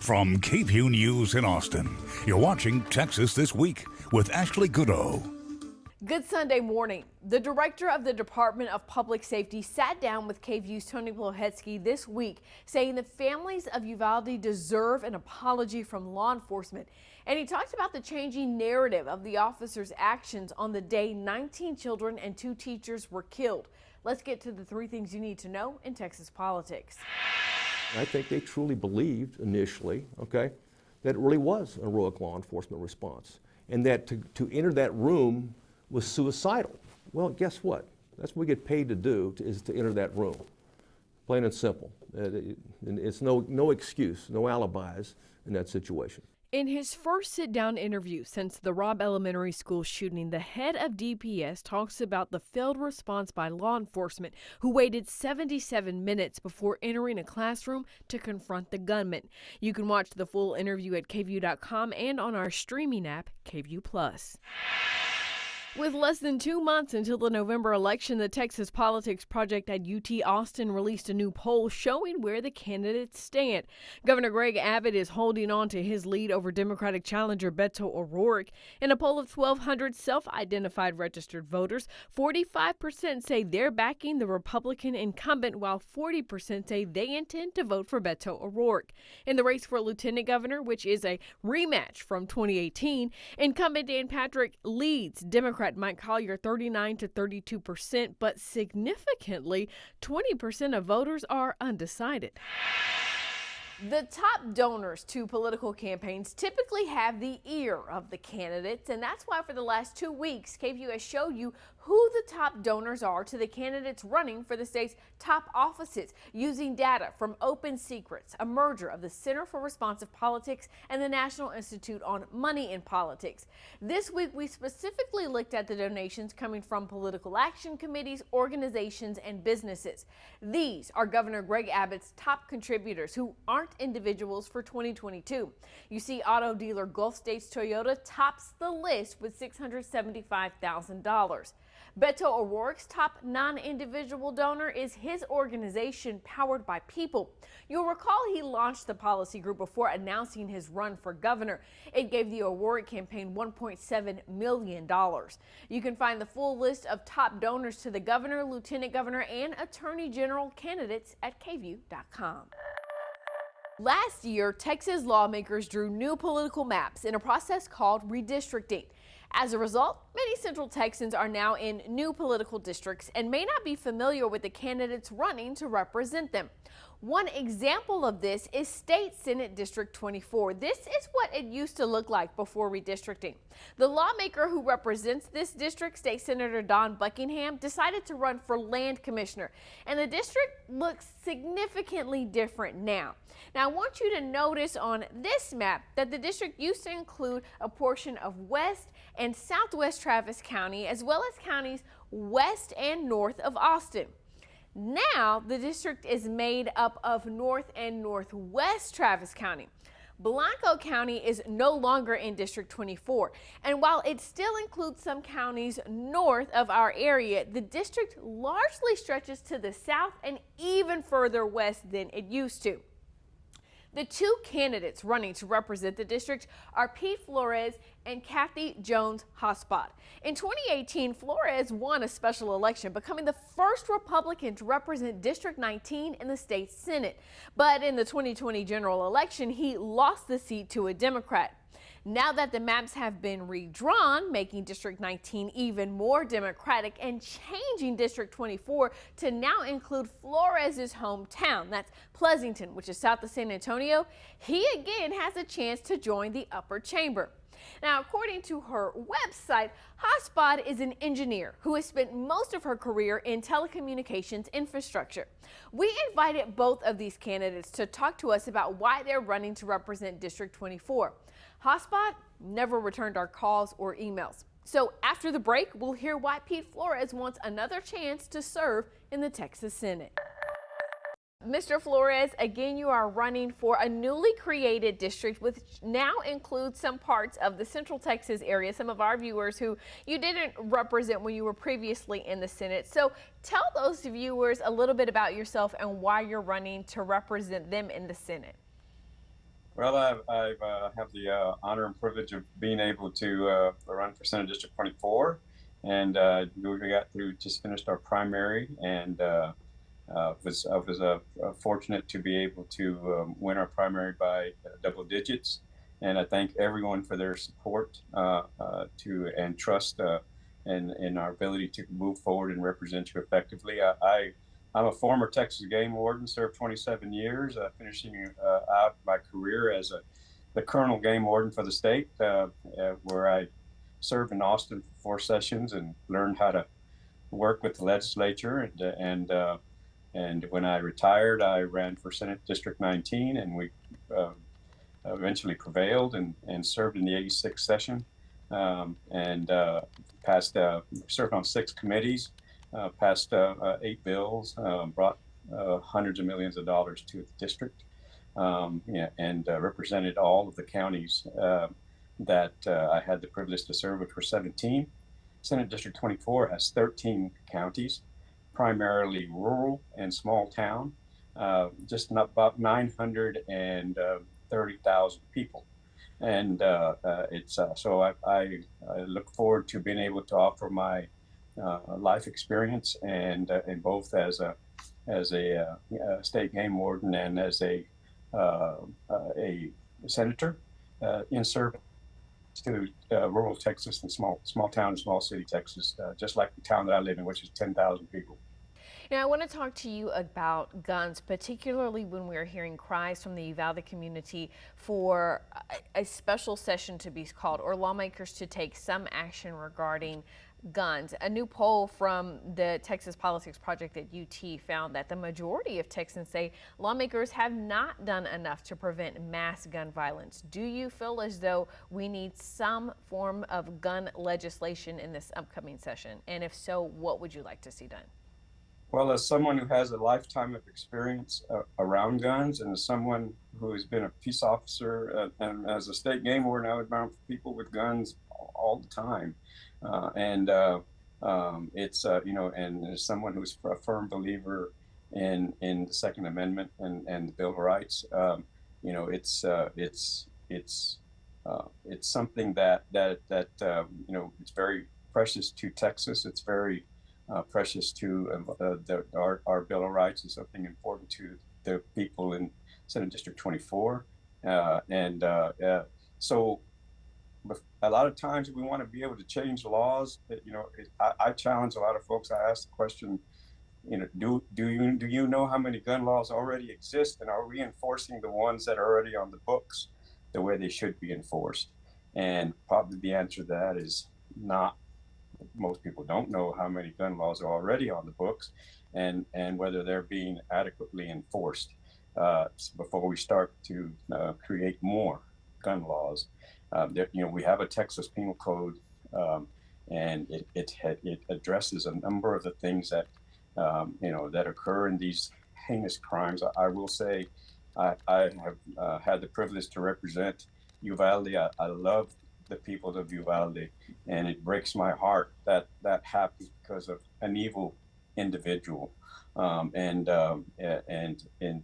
From KVUE News in Austin, you're watching Texas This Week with Ashley Goodo. Good Sunday morning. The director of the Department of Public Safety sat down with KVUE's Tony Plowhetsky this week, saying the families of Uvalde deserve an apology from law enforcement. And he talked about the changing narrative of the officers' actions on the day 19 children and 2 teachers were killed. Let's get to the 3 things you need to know in Texas politics. I think they truly believed initially, that it really was a heroic law enforcement response, and that to enter that room was suicidal. Well, guess what? That's what we get paid to do, is to enter that room. Plain and simple. It's no excuse, no alibis in that situation. In his first sit-down interview since the Robb Elementary School shooting, the head of DPS talks about the failed response by law enforcement, who waited 77 minutes before entering a classroom to confront the gunman. You can watch the full interview at KVUE.com and on our streaming app, KVUE+. With less than 2 months until the November election, the Texas Politics Project at UT Austin released a new poll showing where the candidates stand. Governor Greg Abbott is holding on to his lead over Democratic challenger Beto O'Rourke. In a poll of 1,200 self-identified registered voters, 45% say they're backing the Republican incumbent, while 40% say they intend to vote for Beto O'Rourke. In the race for lieutenant governor, which is a rematch from 2018, incumbent Dan Patrick leads Democrat Mike Collier 39 to 32%, but significantly 20% of voters are undecided. The top donors to political campaigns typically have the ear of the candidates, and that's why for the last 2 weeks, KVUE has showed you who the top donors are to the candidates running for the state's top offices, using data from Open Secrets, a merger of the Center for Responsive Politics and the National Institute on Money in Politics. This week, we specifically looked at the donations coming from political action committees, organizations, and businesses. These are Governor Greg Abbott's top contributors, who aren't individuals for 2022. You see auto dealer Gulf States Toyota tops the list with $675,000. Beto O'Rourke's top non-individual donor is his organization, Powered by People. You'll recall he launched the policy group before announcing his run for governor. It gave the O'Rourke campaign $1.7 million. You can find the full list of top donors to the governor, lieutenant governor, and attorney general candidates at KVUE.com. Last year, Texas lawmakers drew new political maps in a process called redistricting. As a result, many Central Texans are now in new political districts and may not be familiar with the candidates running to represent them. One example of this is State Senate District 24. This is what it used to look like before redistricting. The lawmaker who represents this district, State Senator Don Buckingham, decided to run for land commissioner, and the district looks significantly different now. Now, I want you to notice on this map that the district used to include a portion of West and Southwest Travis County, as well as counties west and north of Austin. Now, the district is made up of North and Northwest Travis County. Blanco County is no longer in District 24, and while it still includes some counties north of our area, the district largely stretches to the south and even further west than it used to. The 2 candidates running to represent the district are Pete Flores and Kathy Jones Hospod. In 2018, Flores won a special election, becoming the first Republican to represent District 19 in the state Senate. But in the 2020 general election, he lost the seat to a Democrat. Now that the maps have been redrawn, making District 19 even more Democratic and changing District 24 to now include Flores' hometown, that's Pleasanton, which is south of San Antonio, he again has a chance to join the upper chamber. Now, according to her website, Hospod is an engineer who has spent most of her career in telecommunications infrastructure. We invited both of these candidates to talk to us about why they're running to represent District 24. Hospod never returned our calls or emails. So after the break, we'll hear why Pete Flores wants another chance to serve in the Texas Senate. Mr. Flores, again, you are running for a newly created district, which now includes some parts of the Central Texas area, some of our viewers who you didn't represent when you were previously in the Senate. So tell those viewers a little bit about yourself and why you're running to represent them in the Senate. Well, I have the honor and privilege of being able to run for Senate District 24, and we got through, just finished our primary, and I was fortunate to be able to win our primary by double digits, and I thank everyone for their support and trust in our ability to move forward and represent you effectively. I'm a former Texas game warden, served 27 years, finishing out my career as the colonel game warden for the state, where I served in Austin for 4 sessions and learned how to work with the legislature. And when I retired, I ran for Senate District 19, and we uh, eventually prevailed and served in the 86th session, and passed, served on 6 committees, passed 8 bills, brought hundreds of millions of dollars to the district, yeah, and represented all of the counties that I had the privilege to serve, which were 17. Senate District 24 has 13 counties, primarily rural and small town, just about 930,000 people. And it's so I look forward to being able to offer my life experience and both as a state game warden and as a senator in service to rural Texas and small town, small city Texas, just like the town that I live in, which is 10,000 people. Now, I want to talk to you about guns, particularly when we're hearing cries from the Uvalde community for a special session to be called or lawmakers to take some action regarding guns. A new poll from the Texas Politics Project at UT found that the majority of Texans say lawmakers have not done enough to prevent mass gun violence. Do you feel as though we need some form of gun legislation in this upcoming session? And if so, what would you like to see done? Well, as someone who has a lifetime of experience around guns, and as someone who has been a peace officer and as a state game warden, I would mount for people with guns all the time. It's and as someone who's a firm believer in the Second Amendment and the Bill of Rights, it's something that it's very precious to Texas. It's very precious to our Bill of Rights, is something important to the people in Senate District 24. So a lot of times we want to be able to change laws. I challenge a lot of folks. I ask the question, do you know how many gun laws already exist, and are we enforcing the ones that are already on the books the way they should be enforced? And probably the answer to that is not. Most people don't know how many gun laws are already on the books and whether they're being adequately enforced before we start to create more gun laws. We have a Texas Penal Code, and it addresses a number of the things that that occur in these heinous crimes. I will say I have had the privilege to represent Uvalde. I love the people of Uvalde, and it breaks my heart that happens because of an evil individual, and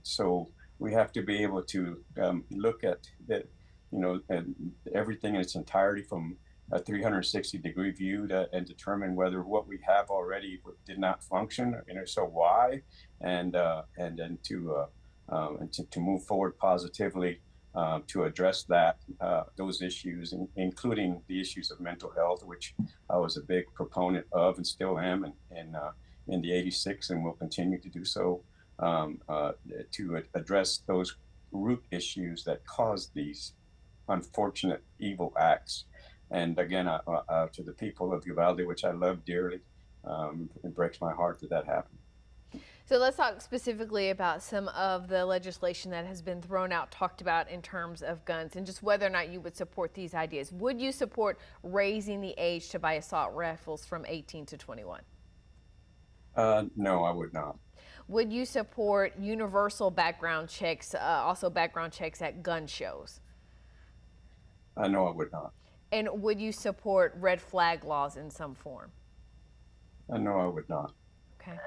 so we have to be able to look at that, and everything in its entirety from a 360-degree view and determine whether what we have already did not function, so why, and then to move forward positively. To address those issues, including the issues of mental health, which I was a big proponent of and still am in the 86 and will continue to do so, to address those root issues that cause these unfortunate evil acts. And again, to the people of Uvalde, which I love dearly, it breaks my heart that happened. So let's talk specifically about some of the legislation that has been thrown out, talked about in terms of guns, and just whether or not you would support these ideas. Would you support raising the age to buy assault rifles from 18 to 21? No, I would not. Would you support universal background checks, also background checks at gun shows? No, I would not. And would you support red flag laws in some form? No, I would not. Okay.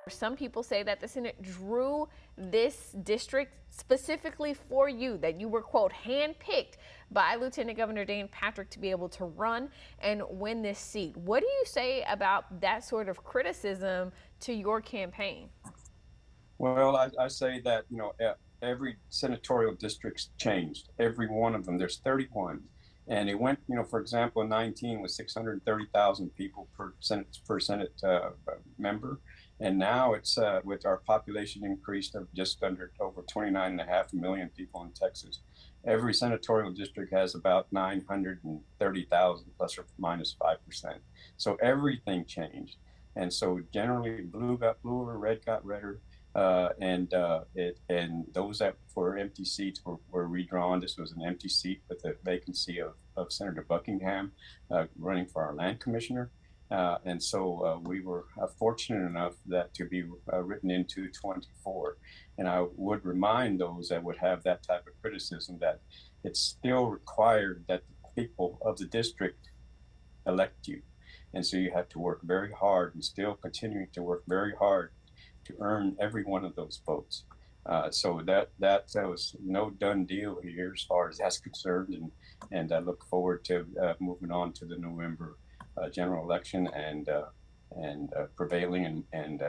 Some people say that the Senate drew this district specifically for you, that you were, quote, handpicked by Lieutenant Governor Dan Patrick to be able to run and win this seat. What do you say about that sort of criticism to your campaign? Well, I say that, every senatorial district's changed. Every one of them. There's 31. And it went, for example, in 19 was 630,000 people per Senate member. And now it's with our population increased of just over 29.5 million people in Texas. Every senatorial district has about 930,000 plus or minus 5%. So everything changed. And so generally blue got bluer, red got redder. And those that were empty seats were redrawn. This was an empty seat with the vacancy of Senator Buckingham running for our land commissioner. And so we were fortunate enough that to be written into 24. And I would remind those that would have that type of criticism that it's still required that the people of the district elect you. And so you have to work very hard and still continuing to work very hard to earn every one of those votes. So that was no done deal here as far as that's concerned. And I look forward to moving on to the November general election and prevailing and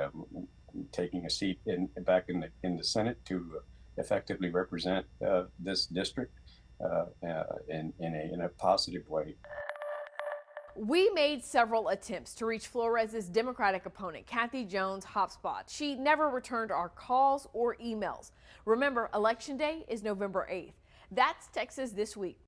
taking a seat back in the Senate to effectively represent this district in a positive way. We made several attempts to reach Flores' Democratic opponent, Kathy Jones Hopspot. She never returned our calls or emails. Remember, Election Day is November 8th. That's Texas This Week.